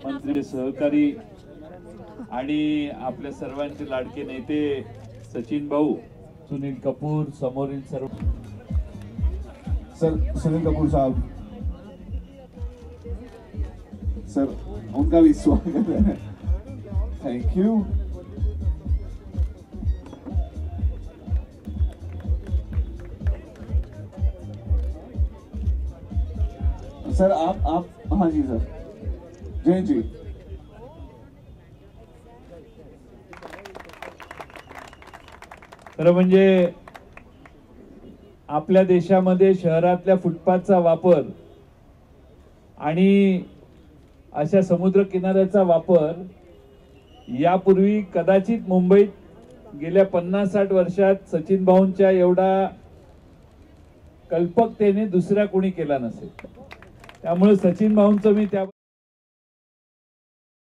मंत्री सहकारी आणि आपल्या सर्वांचे लाडके नेते सचिन भाऊ, सुनील कपूर, समोरील सर्व सर सुनील कपूर साहब, सर उनका भी स्वागत है। Thank you. सर आप हाँ जी सर, जय जी। खरं म्हणजे आपल्या देशामध्ये शहरातल्या फुटपाथचा वापर आणि अशा समुद्र किनाऱ्याचा वापर यापूर्वी कदाचित मुंबईत गेल्या 50-60 वर्षात सचिन भाऊंच्या एवढा कल्पकतेने दुसऱ्या कोणी केला नसेल। त्यामुळे सचिन भाऊंचं मी त्या